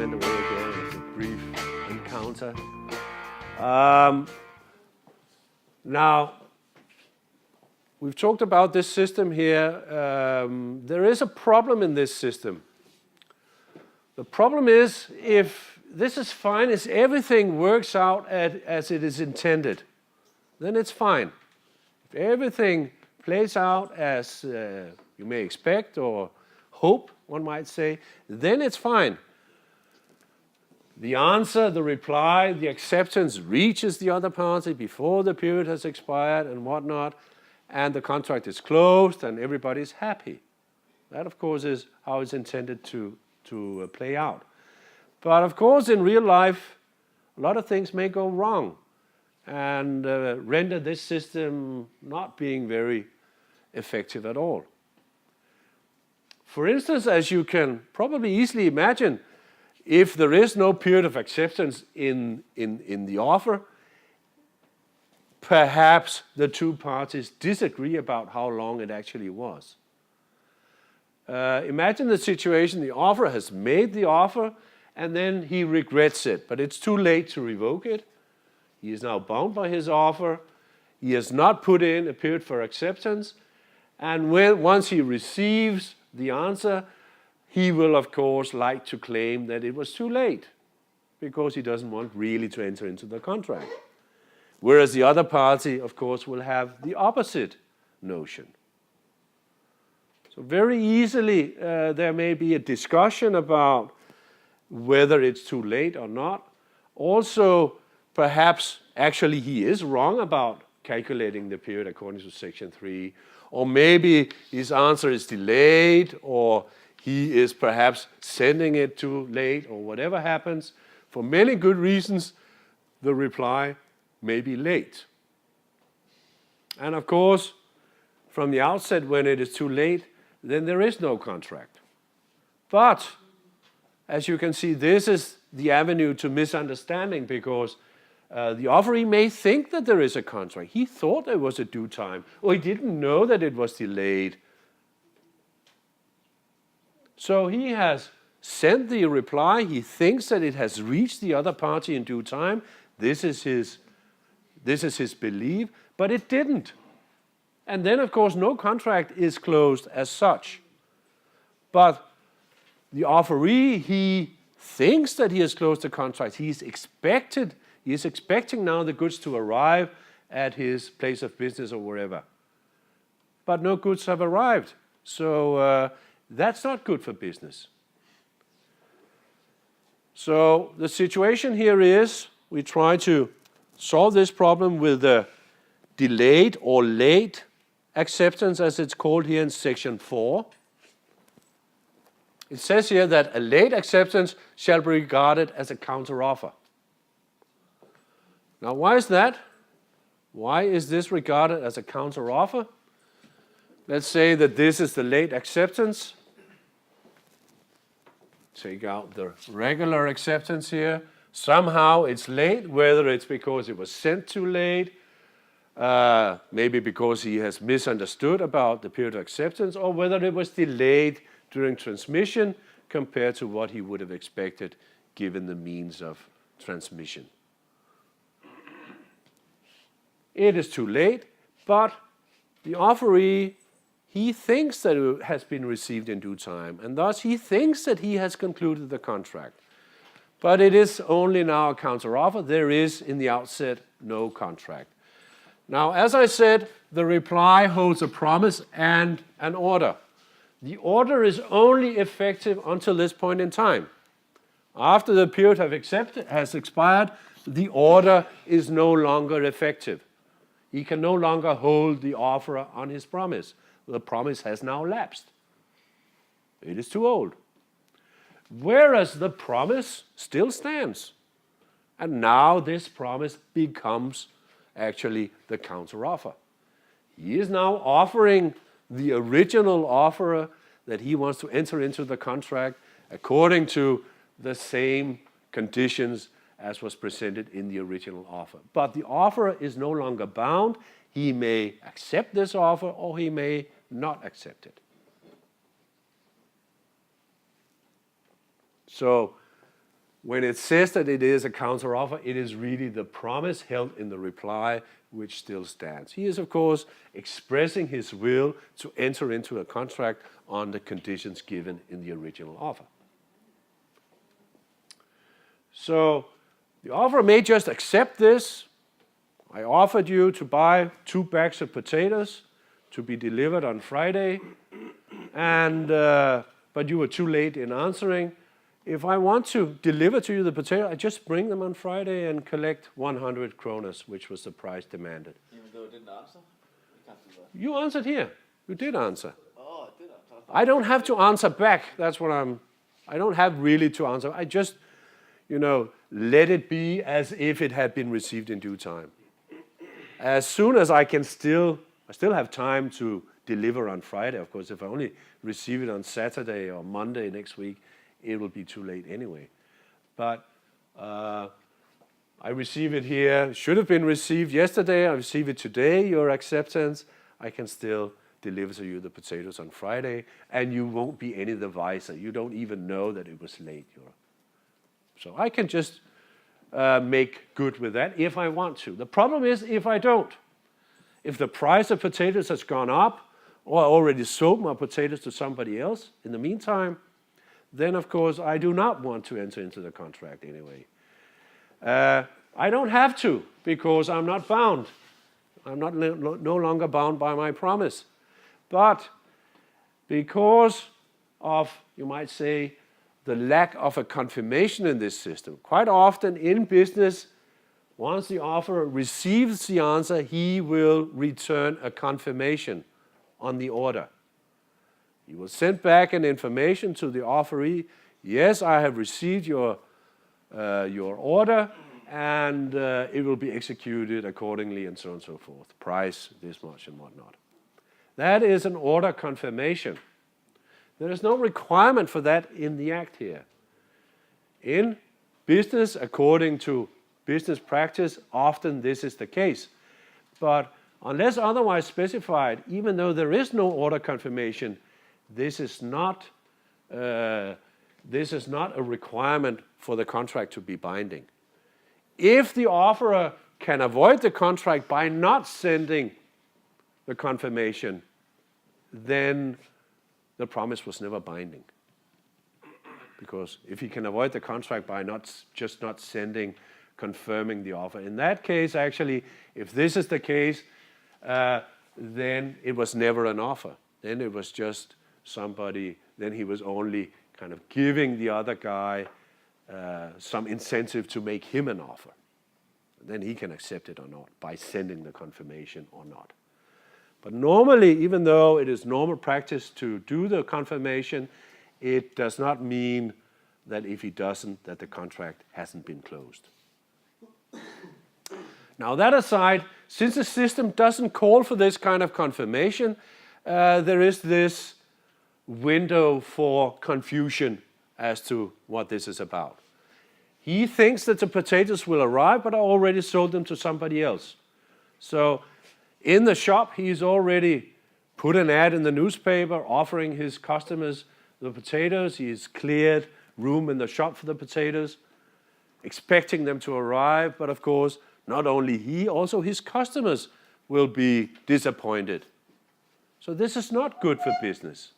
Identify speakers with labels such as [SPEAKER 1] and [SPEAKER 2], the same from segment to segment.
[SPEAKER 1] went away again. It was a brief encounter. Now, we've talked about this system here. There is a problem in this system. The problem is, if this is fine, if everything works out as it is intended, then it's fine. If everything plays out as you may expect or hope, one might say, then it's fine. The answer, the reply, the acceptance reaches the other party before the period has expired and whatnot, and the contract is closed and everybody's happy. That, of course, is how it's intended to play out. But, of course, in real life, a lot of things may go wrong and render this system not being very effective at all. For instance, as you can probably easily imagine, if there is no period of acceptance in the offer, perhaps the two parties disagree about how long it actually was. Imagine the situation, the offerer has made the offer and then he regrets it, but it's too late to revoke it. He is now bound by his offer. He has not put in a period for acceptance, and once he receives the answer, he will, of course, like to claim that it was too late because he doesn't want really to enter into the contract. Whereas the other party, of course, will have the opposite notion. So very easily, there may be a discussion about whether it's too late or not. Also, perhaps actually he is wrong about calculating the period according to Section 3, or maybe his answer is delayed, or he is perhaps sending it too late, or whatever happens. For many good reasons, the reply may be late. And of course, from the outset, when it is too late, then there is no contract. But, as you can see, this is the avenue to misunderstanding, because the offeree may think that there is a contract. He thought there was a due time, or he didn't know that it was delayed. So he has sent the reply. He thinks that it has reached the other party in due time. This is his belief, but it didn't. And then, of course, no contract is closed as such. But the offeree, he thinks that he has closed the contract. He is expecting now the goods to arrive at his place of business or wherever. But no goods have arrived. So that's not good for business. So the situation here is we try to solve this problem with the delayed or late acceptance, as it's called here in Section 4. It says here that a late acceptance shall be regarded as a counteroffer. Now, why is that? Why is this regarded as a counteroffer? Let's say that this is the late acceptance. Take out the regular acceptance here. Somehow it's late, whether it's because it was sent too late, maybe because he has misunderstood about the period of acceptance, or whether it was delayed during transmission compared to what he would have expected given the means of transmission. It is too late, but the offeree, he thinks that it has been received in due time, and thus he thinks that he has concluded the contract. But it is only now a counteroffer. There is, in the outset, no contract. Now, as I said, the reply holds a promise and an order. The order is only effective until this point in time. After the period has expired, the order is no longer effective. He can no longer hold the offerer on his promise. The promise has now lapsed. It is too old. Whereas the promise still stands. And now this promise becomes actually the counteroffer. He is now offering the original offerer that he wants to enter into the contract according to the same conditions as was presented in the original offer. But the offerer is no longer bound. He may accept this offer or he may not accept it. So when it says that it is a counteroffer, it is really the promise held in the reply which still stands. He is, of course, expressing his will to enter into a contract on the conditions given in the original offer. So the offerer may just accept this. I offered you to buy 2 bags of potatoes to be delivered on Friday, but you were too late in answering. If I want to deliver to you the potato, I just bring them on Friday and collect 100 kroner, which was the price demanded.
[SPEAKER 2] Even though it didn't answer? You can't do that.
[SPEAKER 1] You answered here. You did answer.
[SPEAKER 2] Oh, I did answer.
[SPEAKER 1] I don't have to answer back. That's what I don't have really to answer. I just, let it be as if it had been received in due time. As soon as I still have time to deliver on Friday. Of course, if I only receive it on Saturday or Monday next week, it will be too late anyway. But I receive it here. Should have been received yesterday. I receive it today, your acceptance. I can still deliver to you the potatoes on Friday, and you won't be any the wiser. You don't even know that it was late. So I can just make good with that if I want to. The problem is if I don't. If the price of potatoes has gone up, or I already sold my potatoes to somebody else in the meantime, then of course I do not want to enter into the contract anyway. I don't have to, because I'm not bound. I'm no longer bound by my promise. But because of, you might say, the lack of a confirmation in this system, quite often in business, once the offerer receives the answer, he will return a confirmation on the order. He will send back an information to the offeree. Yes, I have received your order, and it will be executed accordingly, and so on and so forth. Price, this much, and whatnot. That is an order confirmation. There is no requirement for that in the Act here. In business, according to business practice, often this is the case. But unless otherwise specified, even though there is no order confirmation, this is not a requirement for the contract to be binding. If the offerer can avoid the contract by not sending the confirmation, then the promise was never binding. Because if he can avoid the contract by not sending, confirming the offer, in that case, actually, if this is the case, then it was never an offer. Then it was just somebody, then he was only kind of giving the other guy some incentive to make him an offer. Then he can accept it or not by sending the confirmation or not. But normally, even though it is normal practice to do the confirmation, it does not mean that if he doesn't, that the contract hasn't been closed. Now that aside, since the system doesn't call for this kind of confirmation, there is this window for confusion as to what this is about. He thinks that the potatoes will arrive, but I already sold them to somebody else. So in the shop, he's already put an ad in the newspaper offering his customers the potatoes. He's cleared room in the shop for the potatoes, expecting them to arrive. But of course, not only he, also his customers will be disappointed. So this is not good for business.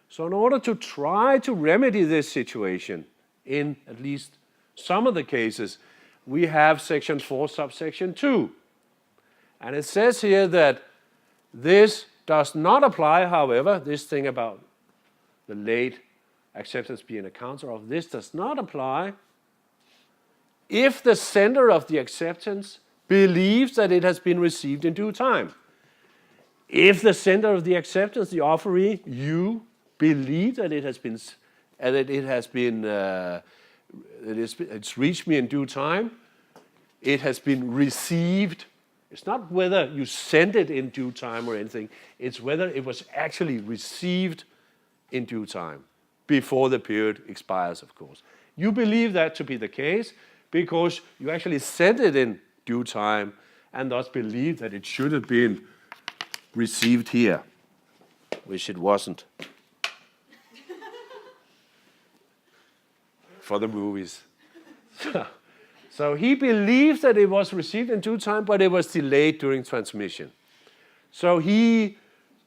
[SPEAKER 1] So in order to try to remedy this situation, in at least some of the cases, we have section 4, subsection 2. And it says here that this does not apply, however, this thing about the late acceptance being a counteroffer, this does not apply if the sender of the acceptance believes that it has been received in due time. If the sender of the acceptance, the offeree, you believe that it's reached me in due time, it has been received. It's not whether you sent it in due time or anything, it's whether it was actually received in due time, before the period expires, of course. You believe that to be the case because you actually sent it in due time and thus believe that it should have been received here, which it wasn't. For the movies. So he believes that it was received in due time, but it was delayed during transmission. So he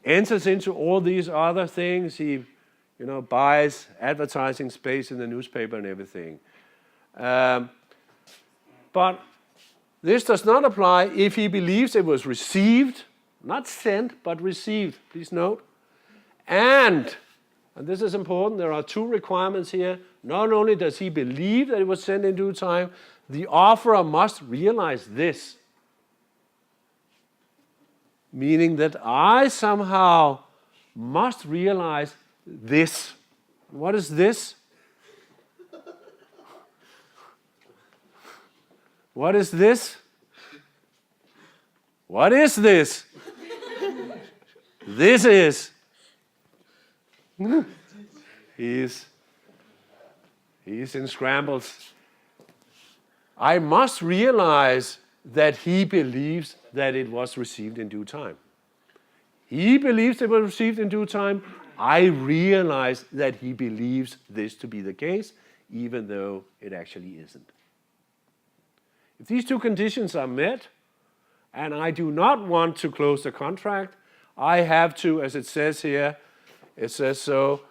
[SPEAKER 1] enters into all these other things. He, buys advertising space in the newspaper and everything. But this does not apply if he believes it was received, not sent, but received. Please note. And this is important, there are two requirements here. Not only does he believe that it was sent in due time, the offerer must realize this. Meaning that I somehow must realize this. What is this? What is this? What is this? This is. He's in scrambles. I must realize that he believes that it was received in due time. He believes it was received in due time. I realize that he believes this to be the case, even though it actually isn't. If these two conditions are met, and I do not want to close the contract, I have to, as it says here, it says so,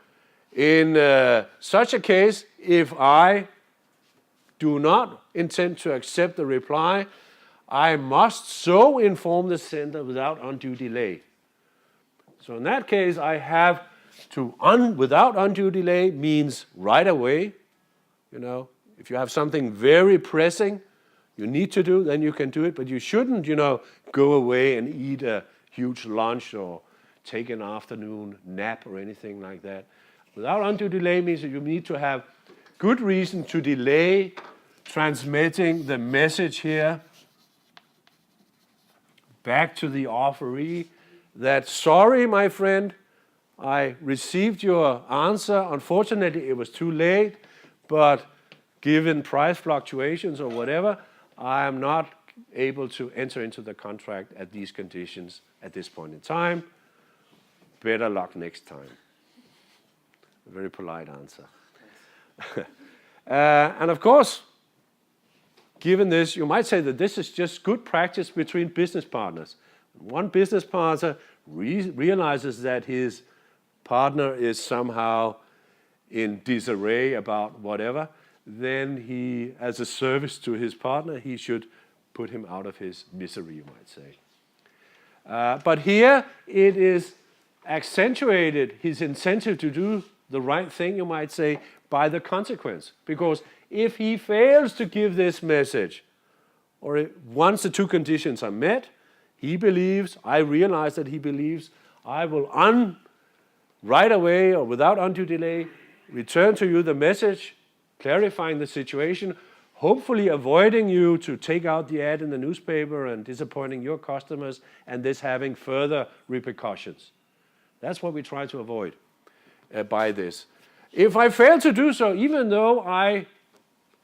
[SPEAKER 1] in such a case, if I do not intend to accept the reply, I must so inform the sender without undue delay. So in that case, I have to, without undue delay means right away. If you have something very pressing you need to do, then you can do it, but you shouldn't, go away and eat a huge lunch or take an afternoon nap or anything like that. Without undue delay means that you need to have good reason to delay transmitting the message here back to the offeree that, sorry, my friend, I received your answer. Unfortunately, it was too late, but given price fluctuations or whatever, I am not able to enter into the contract at these conditions at this point in time. Better luck next time. A very polite answer. And of course, given this, you might say that this is just good practice between business partners. One business partner realizes that his partner is somehow in disarray about whatever, then he, as a service to his partner, he should put him out of his misery, you might say. But here it is accentuated, his incentive to do the right thing, you might say, by the consequence. Because if he fails to give this message, or once the two conditions are met, he believes, I realize that he believes, I will right away or without undue delay return to you the message, clarifying the situation, hopefully avoiding you to take out the ad in the newspaper and disappointing your customers and this having further repercussions. That's what we try to avoid by this. If I fail to do so, even though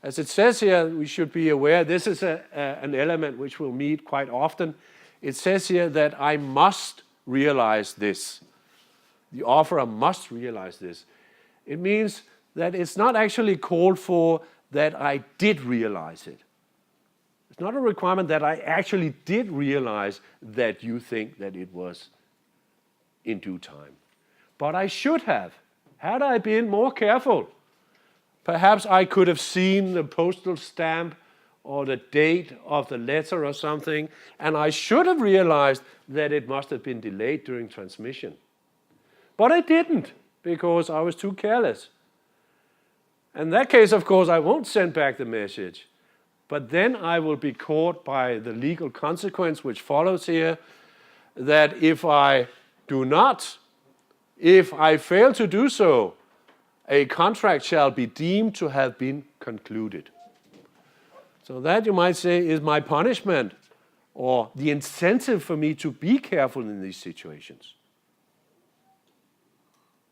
[SPEAKER 1] as it says here, we should be aware, this is an element which we'll meet quite often. It says here that I must realize this. The offerer must realize this. It means that it's not actually called for that I did realize it. It's not a requirement that I actually did realize that you think that it was in due time. But I should have. Had I been more careful, perhaps I could have seen the postal stamp or the date of the letter or something, and I should have realized that it must have been delayed during transmission. But I didn't, because I was too careless. In that case, of course, I won't send back the message. But then I will be caught by the legal consequence which follows here, that if I fail to do so, a contract shall be deemed to have been concluded. So that, you might say, is my punishment or the incentive for me to be careful in these situations.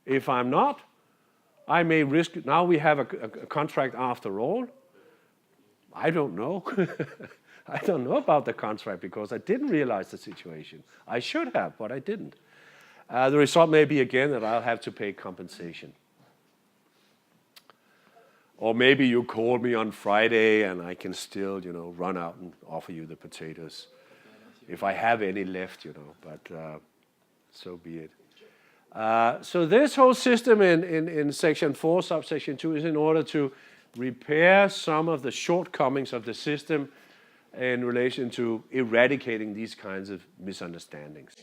[SPEAKER 1] If I'm not, I may risk, now we have a contract after all. I don't know. I don't know about the contract because I didn't realize the situation. I should have, but I didn't. The result may be again that I'll have to pay compensation. Or maybe you call me on Friday and I can still, run out and offer you the potatoes. If I have any left, but so be it. So this whole system in Section 4, subsection 2 is in order to repair some of the shortcomings of the system in relation to eradicating these kinds of misunderstandings.